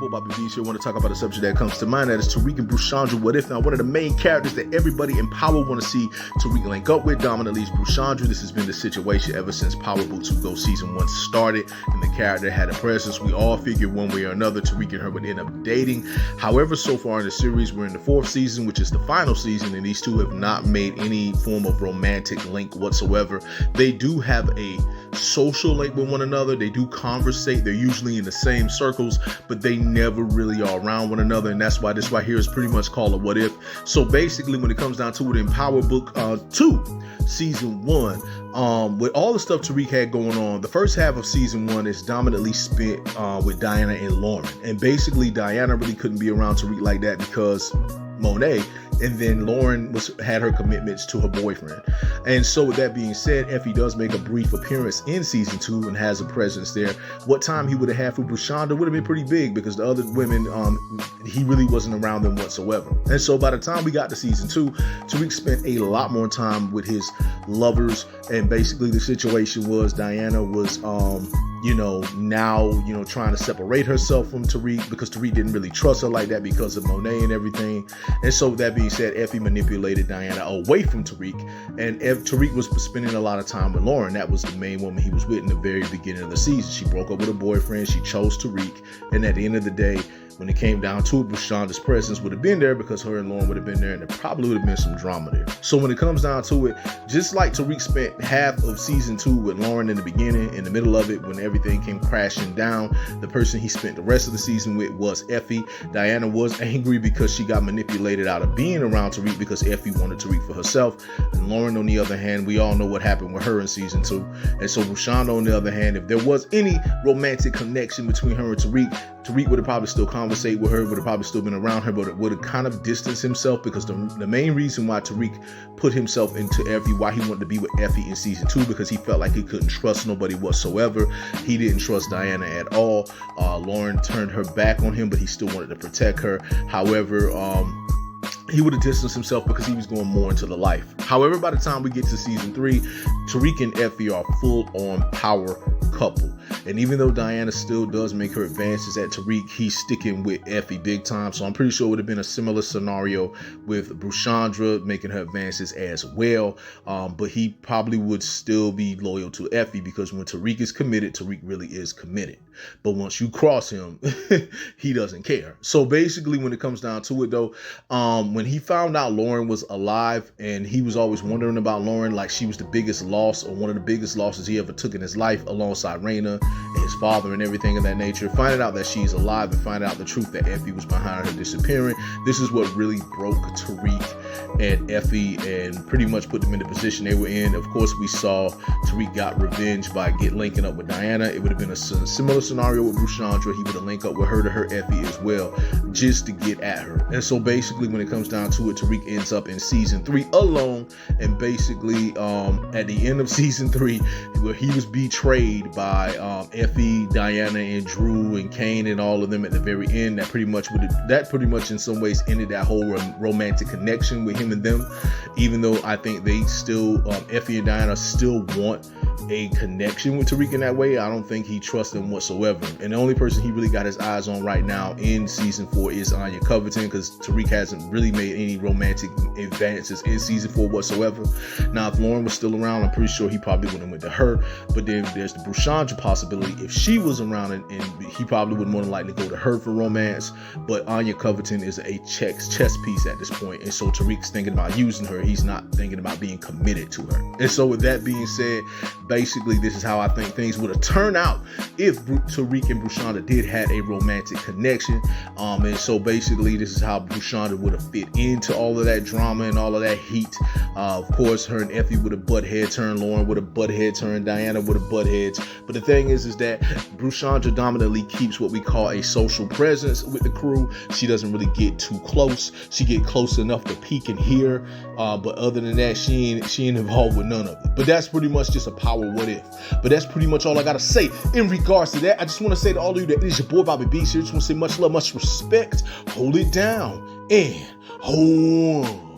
boy Bobby Beach here. I want to talk about a subject that comes to mind, that is Tariq and Brushaudria. What if? Now, one of the main characters that everybody in Power want to see Tariq link up with dominantly is Brushaudria. This has been the situation ever since Power Book 2 Go Season 1 started, and the character had a presence. We all figured one way or another Tariq and her would end up dating. However, so far in the series, we're in the 4th season, which is the final season, and these two have not made any form of romantic link whatsoever. They do have a social link with one another. They do conversate. They're usually in the same circles, but they never really are around one another, and that's why this right here is pretty much called a what if. So basically, when it comes down to it, in Power Book 2 Season 1, with all the stuff Tariq had going on, the first half of Season 1 is dominantly spent with Diana and Lauren, and basically Diana really couldn't be around Tariq like that because Monet, and then Lauren had her commitments to her boyfriend. And so with that being said, Effie does make a brief appearance in Season 2 and has a presence there. What time he would have had for Brushaudria would have been pretty big, because the other women, he really wasn't around them whatsoever. And so by the time we got to Season 2, Tariq spent a lot more time with his lovers, and basically the situation was Diana was now trying to separate herself from Tariq, because Tariq didn't really trust her like that because of Monet and everything. And so with that being said, Effie manipulated Diana away from Tariq, and Tariq was spending a lot of time with Lauren. That was the main woman he was with in the very beginning of the season. She broke up with her boyfriend, she chose Tariq, and at the end of the day, when it came down to it, Brushaudria's presence would have been there because her and Lauren would have been there, and there probably would have been some drama there. So when it comes down to it, just like Tariq spent half of Season 2 with Lauren in the beginning, in the middle of it, when everything came crashing down, the person he spent the rest of the season with was Effie. Diana was angry because she got manipulated out of being around Tariq because Effie wanted Tariq for herself. And Lauren, on the other hand, we all know what happened with her in Season 2. And so Brushaudria, on the other hand, if there was any romantic connection between her and Tariq would have probably still conversate with her, would have probably still been around her, but it would have kind of distanced himself, because the main reason why Tariq put himself into Effie, why he wanted to be with Effie in Season 2, because he felt like he couldn't trust nobody whatsoever. He didn't trust Diana at all. Lauren turned her back on him, but he still wanted to protect her. However, he would have distanced himself because he was going more into the life. However, by the time we get to Season 3, Tariq and Effie are full-on power couple. And even though Diana still does make her advances at Tariq, he's sticking with Effie big time. So I'm pretty sure it would have been a similar scenario with Brushaudria making her advances as well. But he probably would still be loyal to Effie, because when Tariq is committed, Tariq really is committed. But once you cross him, he doesn't care. So basically, when it comes down to it though, when he found out Lauren was alive, and he was always wondering about Lauren, like she was the biggest loss, or one of the biggest losses he ever took in his life, alongside Raina and his father and everything of that nature, finding out that she's alive and finding out the truth that Effie was behind her disappearing, this is what really broke Tariq and Effie and pretty much put them in the position they were in. Of course, we saw Tariq got revenge by linking up with Diana. It would have been a similar scenario with Brushaudria. He would have linked up with her to hurt Effie as well, just to get at her. And so basically, when it comes down to it, Tariq ends up in Season 3 alone, and basically at the end of Season 3, where he was betrayed by Effie, Diana, and Drew, and Kane, and all of them at the very end, that pretty much in some ways ended that whole romantic connection with him and them. Even though I think they still, Effie and Diana still want a connection with Tariq in that way, I don't think he trusts them whatsoever. And the only person he really got his eyes on right now in Season 4 is Anya Covington, because Tariq hasn't really made any romantic advances in Season 4 whatsoever. Now, if Lauren was still around, I'm pretty sure he probably would have went to her. But then there's the Brushaudria possibility. If she was around, and he probably would more than likely go to her for romance. But Anya Covington is a chess piece at this point, and so Tariq's thinking about using her. He's not thinking about being committed to her. And so with that being said, basically this is how I think things would have turned out if Tariq and Brushaudria did have a romantic connection. And so basically this is how Brushaudria would have fit into all of that drama and all of that heat. Of course, her and Effie would have butt head turned, Lauren would have butt head turned, Diana would have butt heads. But the thing is that Brushaudria dominantly keeps what we call a social presence with the crew. She doesn't really get too close. She get close enough to peek and hear, but other than that, she ain't involved with none of it. But that's pretty much just a power what if. But that's pretty much all I gotta say in regards to that. I just want to say to all of you that it is your boy Bobby Beach here. Just want to say much love, much respect. Hold it down and hold on.